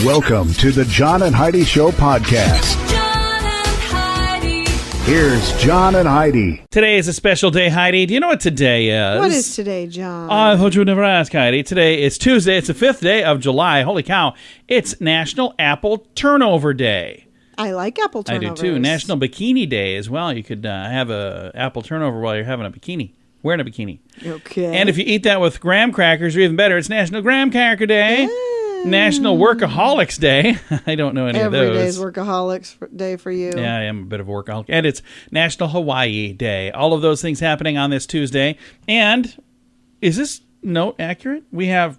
Welcome to the John and Heidi Show podcast. John and Heidi. Here's John and Heidi. Today is a special day, Heidi. Do you know what today is? What is today, John? I thought you would never ask, Heidi. Today is Tuesday. It's the 5th day of July. Holy cow. It's National Apple Turnover Day. I like apple turnovers. I do too. National Bikini Day as well. You could have a apple turnover while you're having a bikini. Wearing a bikini. Okay. And if you eat that with graham crackers, or even better, it's National Graham Cracker Day. National Workaholics Day. I don't know any of those. Every day's Workaholics Day for you. Yeah, I am a bit of a workaholic. And it's National Hawaii Day. All of those things happening on this Tuesday. And is this note accurate? We have,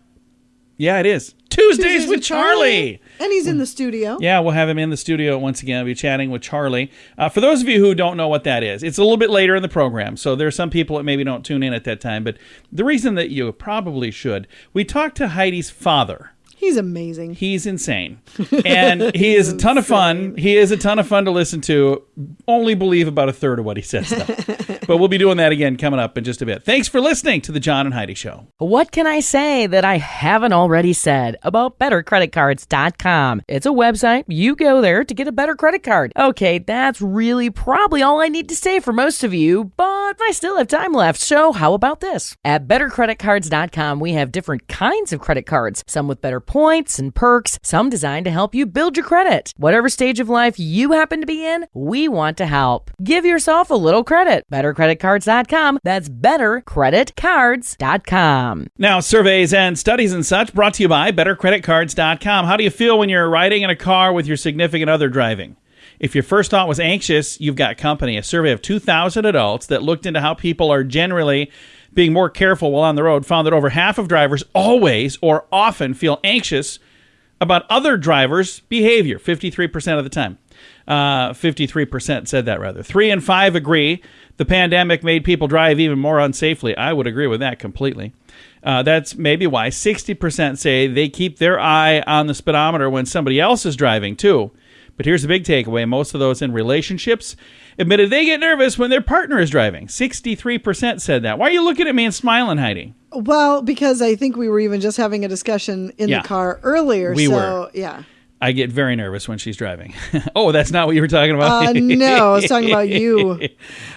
yeah, it is. Tuesdays with Charlie. And he's in the studio. Yeah, we'll have him in the studio once again. I'll be chatting with Charlie. For those of you who don't know what that is, it's a little bit later in the program, so there are some people that maybe don't tune in at that time. But the reason that you probably should, we talked to Heidi's father. He's amazing. He's insane. And he is a ton of fun. He is a ton of fun to listen to. Only believe about a third of what he says, though. But we'll be doing that again coming up in just a bit. Thanks for listening to the John and Heidi Show. What can I say that I haven't already said about bettercreditcards.com? It's a website. You go there to get a better credit card. Okay, that's really probably all I need to say for most of you, but I still have time left, so how about this? At bettercreditcards.com, we have different kinds of credit cards, some with better points and perks, some designed to help you build your credit. Whatever stage of life you happen to be in, we want to help. Give yourself a little credit. Bettercreditcards.com. That's bettercreditcards.com. Now, surveys and studies and such brought to you by bettercreditcards.com. How do you feel when you're riding in a car with your significant other driving? If your first thought was anxious, you've got company. A survey of 2,000 adults that looked into how people are generally being more careful while on the road found that over half of drivers always or often feel anxious about other drivers' behavior, 53% of the time. 53% said that, rather. 3 in 5 agree the pandemic made people drive even more unsafely. I would agree with that completely. That's maybe why 60% say they keep their eye on the speedometer when somebody else is driving, too. But here's the big takeaway. Most of those in relationships admitted they get nervous when their partner is driving. 63% said that. Why are you looking at me and smiling, Heidi? Well, because I think we were even just having a discussion in the car earlier. We were. Yeah. I get very nervous when she's driving. Oh, that's not what you were talking about? No, I was talking about you.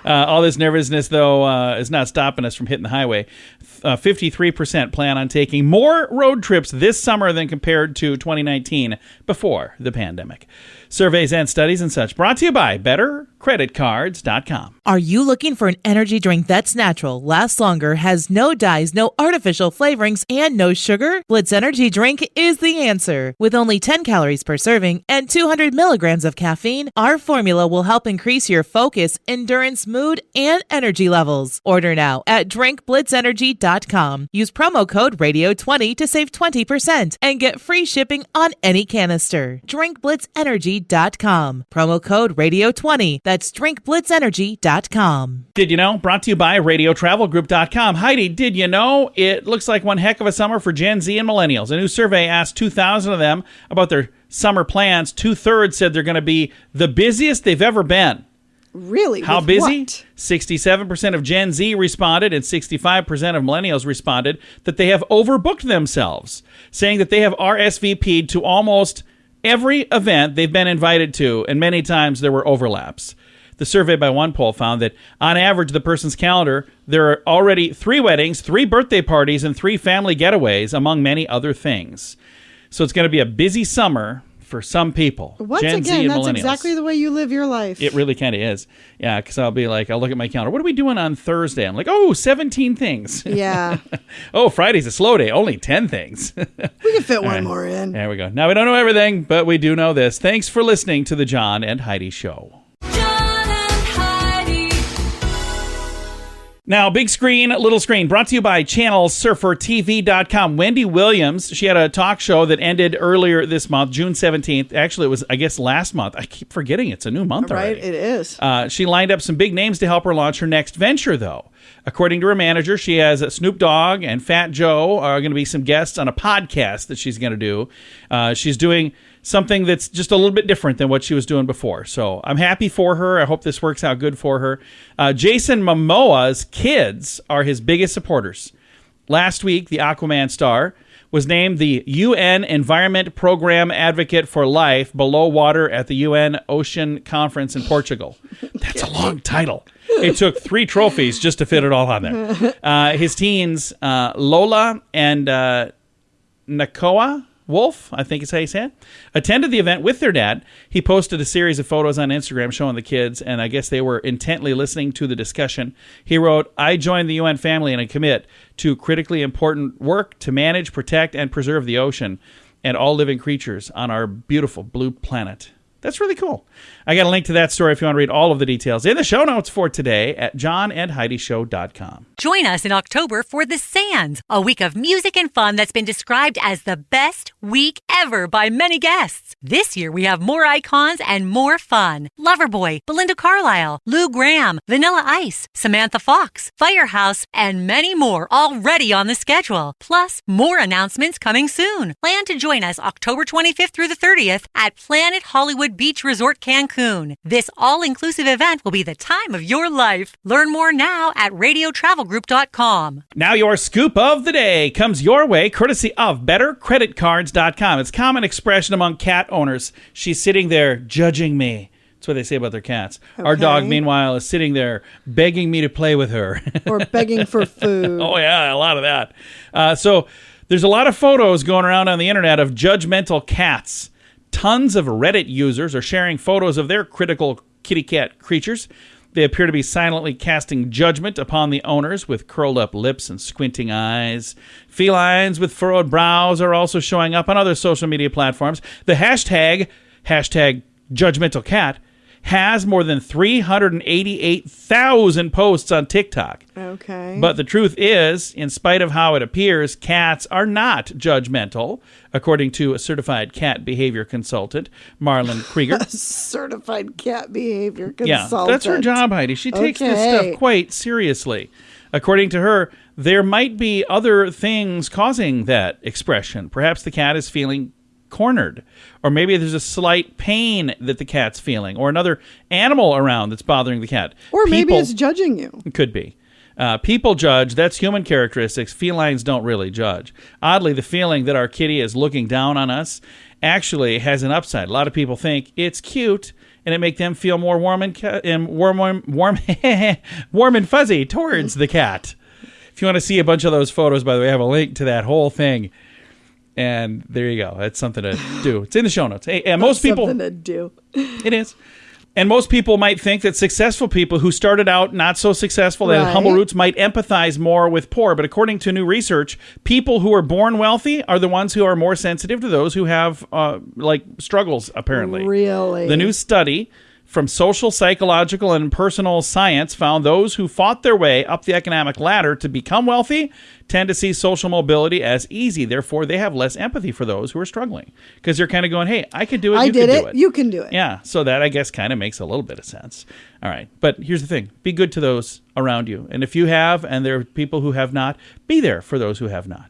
All this nervousness, though, is not stopping us from hitting the highway. 53% plan on taking more road trips this summer than compared to 2019 before the pandemic. Surveys and studies and such brought to you by bettercreditcards.com. Are you looking for an energy drink that's natural, lasts longer, has no dyes, no artificial flavorings, and no sugar? Blitz Energy Drink is the answer. With only 10 calories per serving and 200 milligrams of caffeine, our formula will help increase your focus, endurance, mood, and energy levels. Order now at drinkblitzenergy.com. Use promo code RADIO20 to save 20% and get free shipping on any canister. drinkblitzenergy.com. Promo code RADIO20. That's drinkblitzenergy.com. Did you know? Brought to you by RadioTravelGroup.com. Heidi, did you know? It looks like one heck of a summer for Gen Z and millennials. A new survey asked 2,000 of them about their summer plans. 2/3 said they're going to be the busiest they've ever been. Really? How With busy? What? 67% of Gen Z responded and 65% of millennials responded that they have overbooked themselves, saying that they have RSVP'd to almost every event they've been invited to, and many times there were overlaps. The survey by one poll found that, on average, the person's calendar, there are already 3 weddings, 3 birthday parties, and 3 family getaways, among many other things. So it's going to be a busy summer for some people. Once Gen Z again, and that's millennials. exactly the way you live your life. It really kind of is. Yeah, because I'll be like, I'll look at my calendar. What are we doing on Thursday? I'm like, 17 things. Yeah. Oh, Friday's a slow day. Only 10 things. We can fit one more in. There we go. Now, we don't know everything, but we do know this. Thanks for listening to the John and Heidi Show. John and Heidi. Now, big screen, little screen, brought to you by channelsurfertv.com. Wendy Williams, she had a talk show that ended earlier this month, June 17th. Actually, it was, I guess, last month. I keep forgetting it's a new month already. Right, it is. She lined up some big names to help her launch her next venture, though. According to her manager, she has Snoop Dogg and Fat Joe are going to be some guests on a podcast that she's going to do. She's doing something that's just a little bit different than what she was doing before. So I'm happy for her. I hope this works out good for her. Jason Momoa's kids are his biggest supporters. Last week, the Aquaman star was named the UN Environment Program Advocate for Life below water at the UN Ocean Conference in Portugal. That's a long title. It took 3 trophies just to fit it all on there. His teens, Lola and Nakoa Wolf, I think is how you say it, attended the event with their dad. He posted a series of photos on Instagram showing the kids, and I guess they were intently listening to the discussion. He wrote, "I joined the UN family and I commit to critically important work to manage, protect, and preserve the ocean and all living creatures on our beautiful blue planet." That's really cool. I got a link to that story if you want to read all of the details in the show notes for today at johnandheidishow.com. Join us in October for The Sands, a week of music and fun that's been described as the best week ever by many guests. This year we have more icons and more fun. Loverboy, Belinda Carlisle, Lou Gramm, Vanilla Ice, Samantha Fox, Firehouse, and many more already on the schedule. Plus, more announcements coming soon. Plan to join us October 25th through the 30th at Planet Hollywood Beach Resort Cancun. This all-inclusive event will be the time of your life. Learn more now at radiotravelgroup.com. Now your scoop of the day comes your way courtesy of bettercreditcards.com. It's a common expression among cat owners. She's sitting there judging me. That's what they say about their cats. Our dog, meanwhile, is sitting there begging me to play with her. Or begging for food. Oh, yeah, a lot of that. So there's a lot of photos going around on the internet of judgmental cats. Tons of Reddit users are sharing photos of their critical kitty cat creatures. They appear to be silently casting judgment upon the owners with curled up lips and squinting eyes. Felines with furrowed brows are also showing up on other social media platforms. The hashtag judgmental cat has more than 388,000 posts on TikTok. Okay. But the truth is, in spite of how it appears, cats are not judgmental, according to a certified cat behavior consultant, Marlon Krieger. Certified cat behavior consultant. Yeah, that's her job, Heidi. She takes this stuff quite seriously. According to her, there might be other things causing that expression. Perhaps the cat is feeling cornered, or maybe there's a slight pain that the cat's feeling, or another animal around that's bothering the cat. Or maybe it's judging you. Could be. People judge. That's human characteristics. Felines don't really judge. Oddly, the feeling that our kitty is looking down on us actually has an upside. A lot of people think it's cute, and it make them feel more warm and fuzzy towards the cat. If you want to see a bunch of those photos, by the way, I have a link to that whole thing. And there you go. That's something to do. It's in the show notes. Hey, and most people, something to do. It is. And most people might think that successful people who started out not so successful, that had humble roots, might empathize more with poor. But according to new research, people who are born wealthy are the ones who are more sensitive to those who have struggles, apparently. Really? The new study from social, psychological, and personal science found those who fought their way up the economic ladder to become wealthy tend to see social mobility as easy. Therefore, they have less empathy for those who are struggling because they're kind of going, hey, I could do it, you can do it. You can do it. Yeah, so that, I guess, kind of makes a little bit of sense. All right, but here's the thing. Be good to those around you. And if you have, and there are people who have not, be there for those who have not.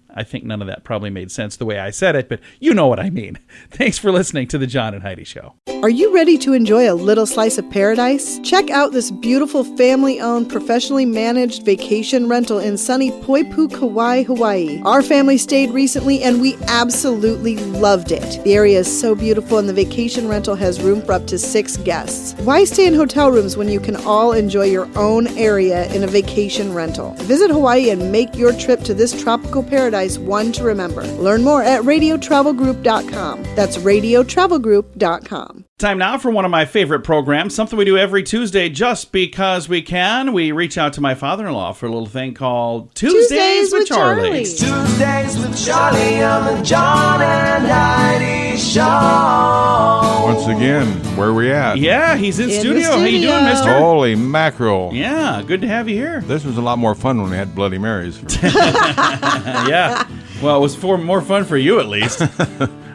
I think none of that probably made sense the way I said it, but you know what I mean. Thanks for listening to The John and Heidi Show. Are you ready to enjoy a little slice of paradise? Check out this beautiful family-owned, professionally managed vacation rental in sunny Poipu, Kauai, Hawaii. Our family stayed recently and we absolutely loved it. The area is so beautiful and the vacation rental has room for up to 6 guests. Why stay in hotel rooms when you can all enjoy your own area in a vacation rental? Visit Hawaii and make your trip to this tropical paradise one to remember. Learn more at radiotravelgroup.com. That's radiotravelgroup.com. Time now for one of my favorite programs, something we do every Tuesday just because we can. We reach out to my father-in-law for a little thing called Tuesdays with Charlie. Tuesdays with Charlie on the John and Heidi Show. Once again, where we at? Yeah, he's in studio. studio. How you doing, mister? Holy mackerel. Yeah, good to have you here. This was a lot more fun when we had Bloody Marys. Yeah. Well, it was more fun for you, at least.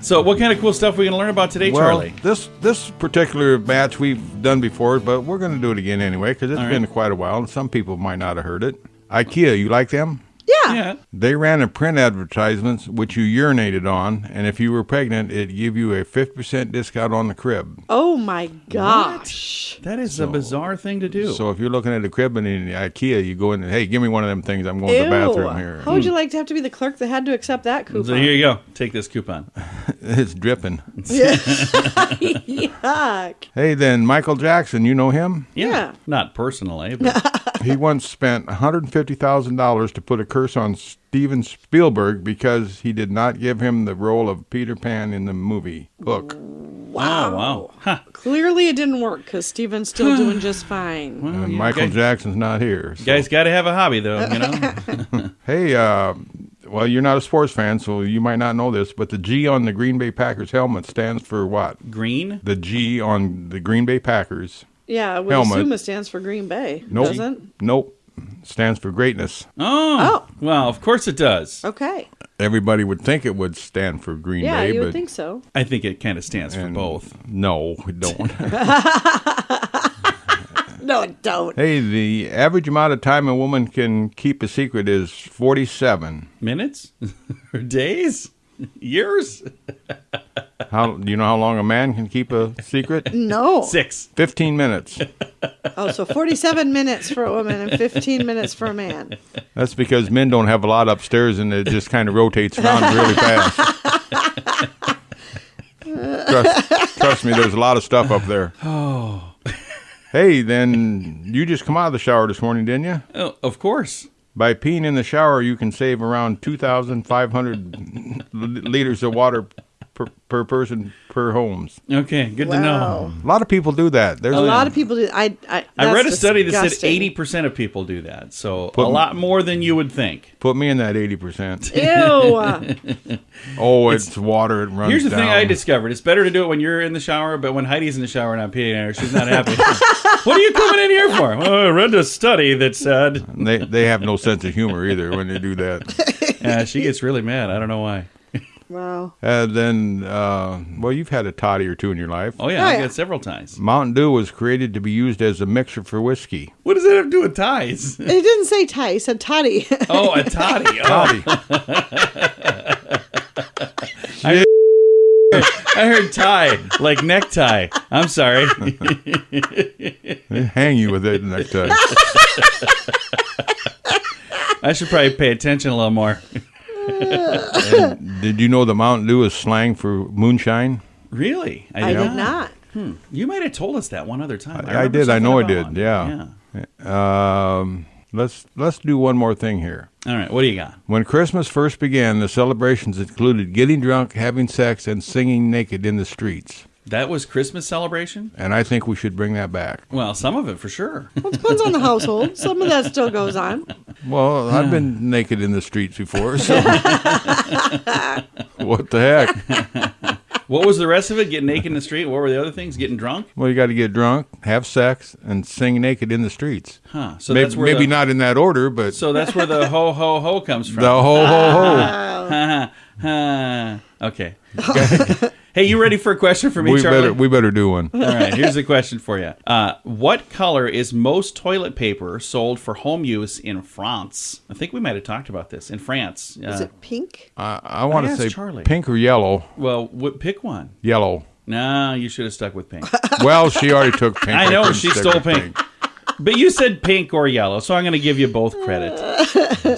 So what kind of cool stuff are we going to learn about today, Charlie? This particular batch we've done before, but we're going to do it again anyway because it's been quite a while, and some people might not have heard it. IKEA, you like them? Yeah. They ran a print advertisements which you urinated on, and if you were pregnant, it'd give you a 50% discount on the crib. Oh my gosh. That is a bizarre thing to do. So if you're looking at a crib in IKEA, you go in and, hey, give me one of them things. I'm going to the bathroom here. How would you like to have to be the clerk that had to accept that coupon? So here you go. Take this coupon. It's dripping. Yuck. Hey, then Michael Jackson, you know him? Yeah. Not personally, but He once spent $150,000 to put a curse on Steven Spielberg because he did not give him the role of Peter Pan in the movie Hook. Wow. Oh, wow. Huh. Clearly it didn't work because Steven's still doing just fine. And Michael Jackson's not here. So. You guys got to have a hobby, though, you know? Hey, well, you're not a sports fan, so you might not know this, but the G on the Green Bay Packers helmet stands for what? Green? The G on the Green Bay Packers. Yeah, I would Helmet. assume it stands for Green Bay. Nope. Doesn't? Nope. Stands for greatness. Oh. Well, of course it does. Okay. Everybody would think it would stand for Green Yeah, Bay, you but would think so. I think it kind of stands for both. no, it don't. No, don't. Hey, the average amount of time a woman can keep a secret is 47. Minutes? Or days? Years? Do you know how long a man can keep a secret? No. 6. 15 minutes. Oh, so 47 minutes for a woman and 15 minutes for a man. That's because men don't have a lot upstairs and it just kind of rotates around really fast. Trust me, there's a lot of stuff up there. Oh. Hey, then you just come out of the shower this morning, didn't you? Oh, of course. By peeing in the shower, you can save around 2,500 liters of water per person per homes. Okay, good to know. A lot of people do that. There's A lot of people do. I read a study that said disgusting. 80% of people do that. So a lot more than you would think. Put me in that 80%. Ew. Oh, it's water. It runs Here's the down. thing I discovered. It's better to do it when you're in the shower, but when Heidi's in the shower and I'm peeing in her, she's not happy. What are you coming in here for? Well, I read a study that said... They have no sense of humor either when they do that. Yeah, she gets really mad. I don't know why. Wow. Then, well, you've had a toddy or two in your life. Oh, yeah, Oh, I've yeah. got several ties. Mountain Dew was created to be used as a mixer for whiskey. What does that have to do with ties? It didn't say tie, it said toddy. Oh, a toddy. Oh, Toddy. I heard tie, like necktie. I'm sorry. They hang you with it next time. I should probably pay attention a little more. And did you know the Mountain Dew is slang for moonshine? Really? I did not. You might have told us that one other time. I remember did. I something know I about did. one. Yeah. Let's do one more thing here. All right. What do you got? When Christmas first began, the celebrations included getting drunk, having sex, and singing naked in the streets. That was Christmas celebration? And I think we should bring that back. Well, some of it for sure. Well, it depends on the household. Some of that still goes on. Well, I've been naked in the streets before, so what the heck? What was the rest of it? Getting naked in the street? What were the other things? Getting drunk? Well, you got to get drunk, have sex, and sing naked in the streets. Huh. So Maybe, that's where maybe not in that order, but So that's where the ho ho ho comes from. the ho ho ho. Okay. Hey, you ready for a question for me, Charlie? We better do one. All right, here's a question for you. What color is most toilet paper sold for home use in France? I think we might have talked about this. In France. Is it pink? I want to asked say Charlie. pink or yellow. Well, pick one. Yellow. No, you should have stuck with pink. Well, she already took pink. I know, couldn't she stick stole with pink. But you said pink or yellow, so I'm going to give you both credit.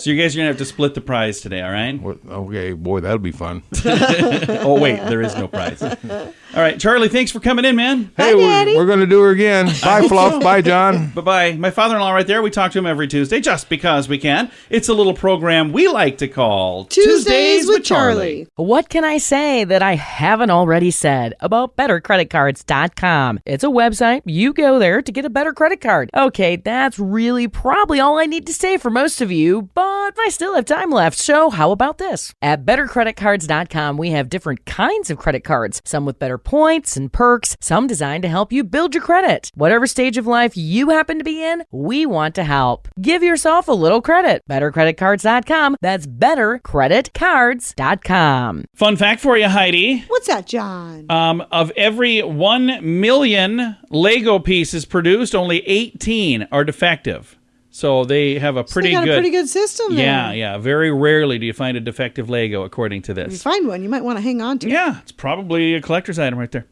So you guys are going to have to split the prize today, all right? Okay, boy, that'll be fun. Oh, wait, there is no prize. All right, Charlie, thanks for coming in, man. Hey, we're going to do her again. Bye, Fluff. Bye, John. Bye-bye. My father-in-law right there, we talk to him every Tuesday just because we can. It's a little program we like to call Tuesdays with Charlie. What can I say that I haven't already said about bettercreditcards.com? It's a website. You go there to get a better credit card. Okay, that's really probably all I need to say for most of you, but I still have time left, so how about this? At bettercreditcards.com, we have different kinds of credit cards, some with better points and perks, some designed to help you build your credit. Whatever stage of life you happen to be in, we want to help. Give yourself a little credit. Bettercreditcards.com. That's bettercreditcards.com. Fun fact for you, Heidi. What's that, John? Of every 1 million Lego pieces produced, only 18 are defective. So they have a pretty they got good, a pretty good system there. Yeah. Very rarely do you find a defective Lego, according to If you this. find one, you might want to hang on to it. Yeah, it's probably a collector's item right there.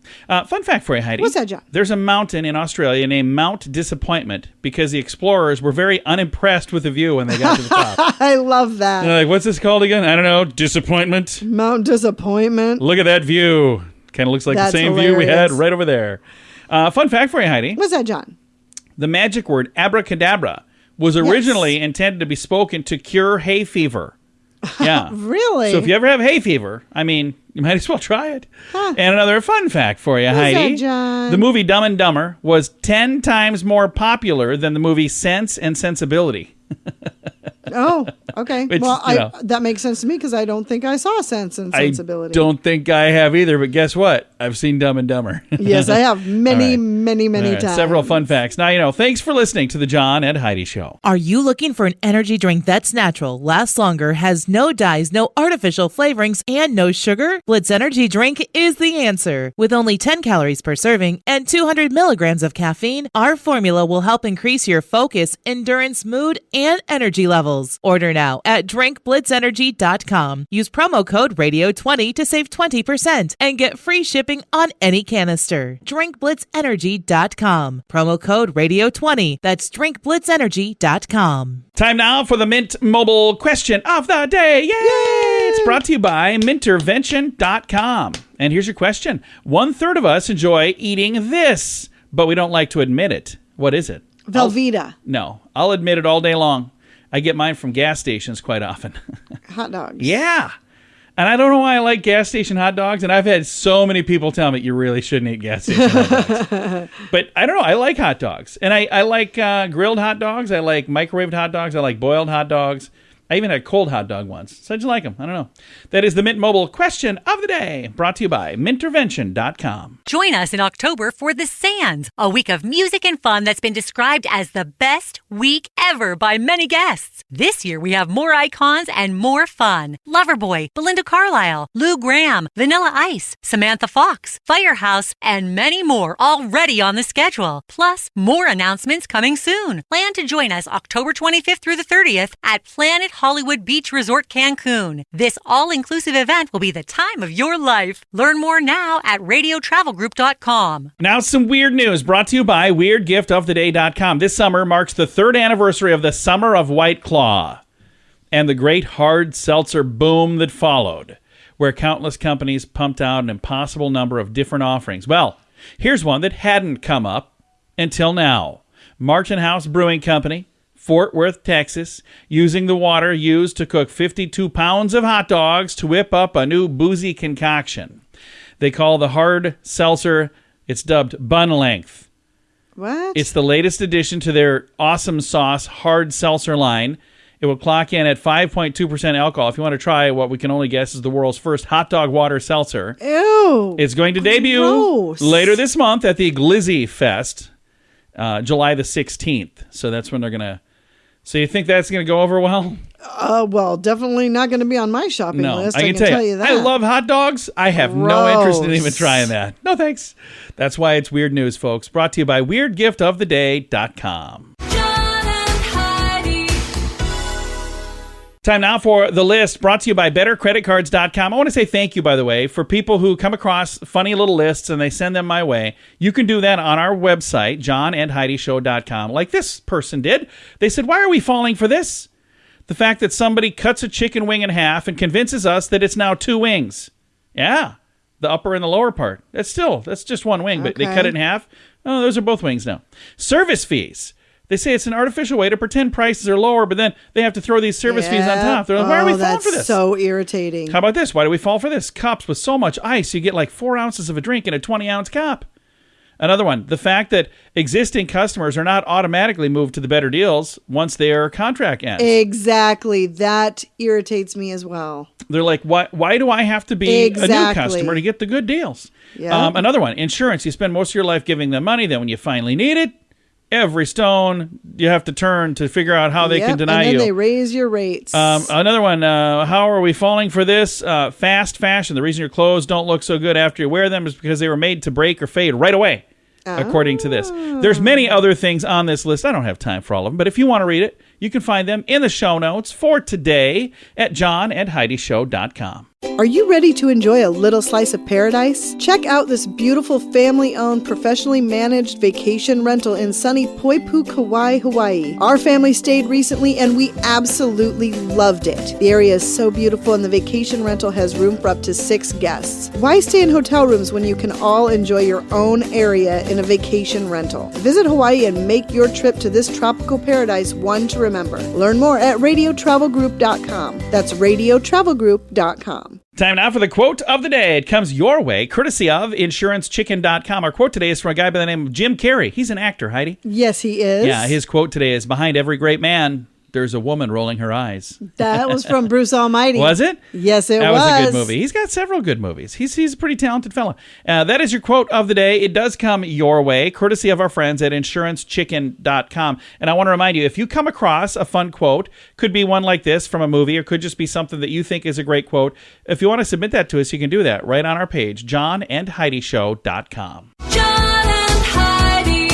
Fun fact for you, Heidi. What's that, John? There's a mountain in Australia named Mount Disappointment because the explorers were very unimpressed with the view when they got to the top. I love that. They're like, what's this called again? I don't know. Disappointment. Mount Disappointment. Look at that view. Kind of looks like That's the same view we had hilarious. right over there. Fun fact for you, Heidi. What's that, John? The magic word abracadabra was originally intended to be spoken to cure hay fever. Yeah. Really? So if you ever have hay fever, I mean, you might as well try it. Huh. And another fun fact for you, What's Heidi. that, John? The movie Dumb and Dumber was 10 times more popular than the movie Sense and Sensibility. Oh, okay. Which, well, you know. that makes sense to me because I don't think I saw Sense and Sensibility. I don't think I have either, but guess what? I've seen Dumb and Dumber. Yes, I have many, All right. many, many All right, times. several fun facts. Now, you know, thanks for listening to the John and Heidi Show. Are you looking for an energy drink that's natural, lasts longer, has no dyes, no artificial flavorings, and no sugar? Blitz Energy Drink is the answer. With only 10 calories per serving and 200 milligrams of caffeine, our formula will help increase your focus, endurance, mood, and energy levels. Order now at drinkblitzenergy.com. Use promo code RADIO20 to save 20% and get free shipping on any canister. drinkblitzenergy.com. Promo code RADIO20. That's drinkblitzenergy.com. Time now for the Mint Mobile question of the day. Yay! It's brought to you by Mintervention.com. And here's your question. 1/3 of us enjoy eating this, but we don't like to admit it. What is it? Velveeta. I'll admit it all day long. I get mine from gas stations quite often. Hot dogs. Yeah. And I don't know why I like gas station hot dogs. And I've had so many people tell me you really shouldn't eat gas station hot dogs. But I don't know. I like hot dogs. And I like grilled hot dogs. I like microwaved hot dogs. I like boiled hot dogs. I even had a cold hot dog once. So I just like them. I don't know. That is the Mint Mobile question of the day, brought to you by Mintervention.com. Join us in October for The Sands, a week of music and fun that's been described as the best week ever by many guests. This year we have more icons and more fun. Loverboy, Belinda Carlisle, Lou Gramm, Vanilla Ice, Samantha Fox, Firehouse, and many more already on the schedule. Plus, more announcements coming soon. Plan to join us October 25th through the 30th at Planet Hollywood Beach Resort Cancun. This all-inclusive event will be the time of your life. Learn more now at radiotravelgroup.com. Now some weird news brought to you by WeirdGiftOfTheDay.com. This summer marks the 3rd anniversary of the Summer of White Claw and the great hard seltzer boom that followed, where countless companies pumped out an impossible number of different offerings. Well, here's one that hadn't come up until now. Marchant House Brewing Company, Fort Worth, Texas, using the water used to cook 52 pounds of hot dogs to whip up a new boozy concoction. They call the hard seltzer, it's dubbed Bun Length. What? It's the latest addition to their awesome sauce hard seltzer line. It will clock in at 5.2% alcohol. If you want to try what we can only guess is the world's first hot dog water seltzer. Ew. It's going to debut Gross. later this month at the Glizzy Fest, July the 16th. So that's when they're going to... So you think that's going to go over well? Well, definitely not going to be on my shopping No, list. I can tell you that. I love hot dogs. I have no interest in even Gross. trying that. No thanks. That's why it's weird news, folks. Brought to you by WeirdGiftOfTheDay.com. John and Heidi. Time now for the list, brought to you by BetterCreditCards.com. I want to say thank you, by the way, for people who come across funny little lists and they send them my way. You can do that on our website, JohnandHeidiShow.com, like this person did. They said, why are we falling for this? The fact that somebody cuts a chicken wing in half and convinces us that it's now 2 wings. Yeah, the upper and the lower part. That's just one wing, but they Okay. cut it in half. Oh, those are both wings now. Service fees. They say it's an artificial way to pretend prices are lower, but then they have to throw these service fees on top. They're like, why are we falling that's for this? so irritating. How about this? Why do we fall for this? Cups with so much ice, you get like 4 ounces of a drink in a 20-ounce cup. Another one, the fact that existing customers are not automatically moved to the better deals once their contract ends. Exactly. That irritates me as well. They're like, why do I have to be a new Exactly. customer to get the good deals? Yeah. Another one, insurance. You spend most of your life giving them money. Then when you finally need it, every stone you have to turn to figure out how they can deny and then you. they raise your rates. Another one, how are we falling for this? Fast fashion. The reason your clothes don't look so good after you wear them is because they were made to break or fade right away. according to this. There's many other things on this list. I don't have time for all of them, but if you want to read it, you can find them in the show notes for today at johnandheidishow.com. Are you ready to enjoy a little slice of paradise? Check out this beautiful family-owned, professionally managed vacation rental in sunny Poipu, Kauai, Hawaii. Our family stayed recently and we absolutely loved it. The area is so beautiful and the vacation rental has room for up to 6 guests. Why stay in hotel rooms when you can all enjoy your own area in a vacation rental? Visit Hawaii and make your trip to this tropical paradise one to remember. Learn more at radiotravelgroup.com. That's radiotravelgroup.com. Time now for the quote of the day. It comes your way, courtesy of InsuranceChicken.com. Our quote today is from a guy by the name of Jim Carrey. He's an actor, Heidi. Yes, he is. Yeah, his quote today is, behind every great man, there's a woman rolling her eyes. That was from Bruce Almighty. Was it? Yes, it was. That was a good movie. He's got several good movies. He's a pretty talented fella. That is your quote of the day. It does come your way, courtesy of our friends at InsuranceChicken.com. And I want to remind you, if you come across a fun quote, could be one like this from a movie, or could just be something that you think is a great quote. If you want to submit that to us, you can do that right on our page, johnandheidishow.com. John and Heidi.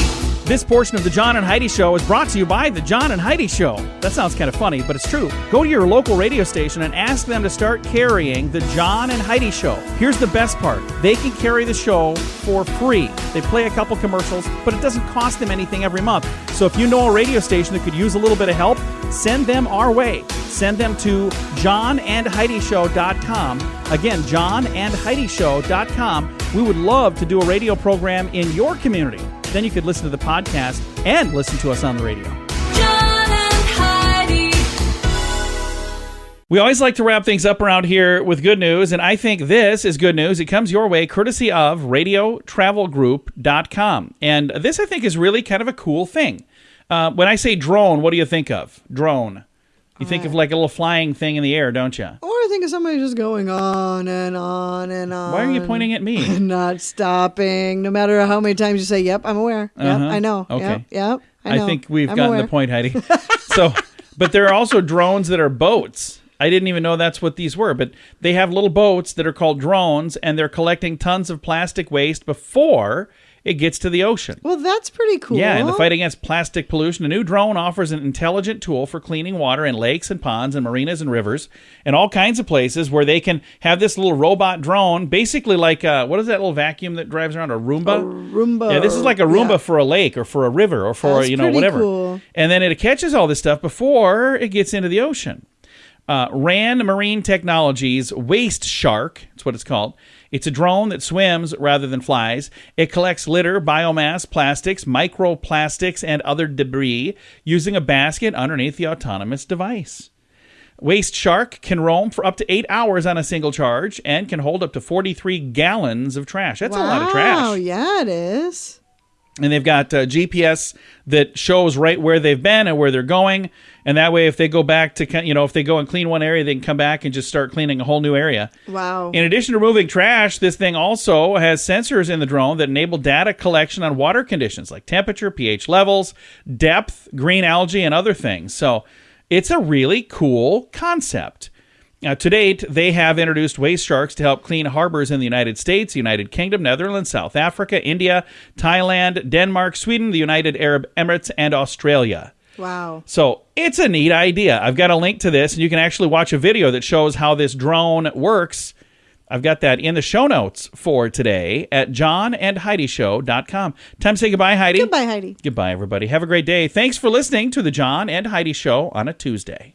This portion of the John and Heidi Show is brought to you by the John and Heidi Show. That sounds kind of funny, but it's true. Go to your local radio station and ask them to start carrying the John and Heidi Show. Here's the best part. They can carry the show for free. They play a couple commercials, but it doesn't cost them anything every month. So if you know a radio station that could use a little bit of help, send them our way. Send them to johnandheidishow.com. Again, johnandheidishow.com. We would love to do a radio program in your community. Then you could listen to the podcast and listen to us on the radio. John and Heidi. We always like to wrap things up around here with good news, and I think this is good news. It comes your way courtesy of radiotravelgroup.com. And this, I think, is really kind of a cool thing. When I say drone, what do you think of? Drone. You think of like a little flying thing in the air, don't you? Or I think of somebody just going on and on and on. Why are you pointing at me? Not stopping. No matter how many times you say, yep, I'm aware. Yep, I know. Okay. Yep, I know. I think we've I'm gotten aware. the point, Heidi. But there are also drones that are boats. I didn't even know that's what these were, but they have little boats that are called drones, and they're collecting tons of plastic waste before it gets to the ocean. Well, that's pretty cool. Yeah, in the fight against plastic pollution, a new drone offers an intelligent tool for cleaning water in lakes and ponds and marinas and rivers and all kinds of places where they can have this little robot drone, basically like, what is that little vacuum that drives around? A Roomba? A Roomba. Yeah, this is like a Roomba for a lake or for a river or for, That's pretty whatever. cool. And then it catches all this stuff before it gets into the ocean. RAN Marine Technologies Waste Shark, that's what it's called. It's a drone that swims rather than flies. It collects litter, biomass, plastics, microplastics, and other debris using a basket underneath the autonomous device. Waste Shark can roam for up to 8 hours on a single charge and can hold up to 43 gallons of trash. That's a lot of trash. Wow, yeah, it is. And they've got GPS that shows right where they've been and where they're going. And that way, if they go back to, if they go and clean one area, they can come back and just start cleaning a whole new area. Wow. In addition to removing trash, this thing also has sensors in the drone that enable data collection on water conditions like temperature, pH levels, depth, green algae, and other things. So it's a really cool concept. Now, to date, they have introduced waste sharks to help clean harbors in the United States, United Kingdom, Netherlands, South Africa, India, Thailand, Denmark, Sweden, the United Arab Emirates, and Australia. Wow. So it's a neat idea. I've got a link to this, and you can actually watch a video that shows how this drone works. I've got that in the show notes for today at johnandheidishow.com. Time to say goodbye, Heidi. Goodbye, Heidi. Goodbye, everybody. Have a great day. Thanks for listening to the John and Heidi Show on a Tuesday.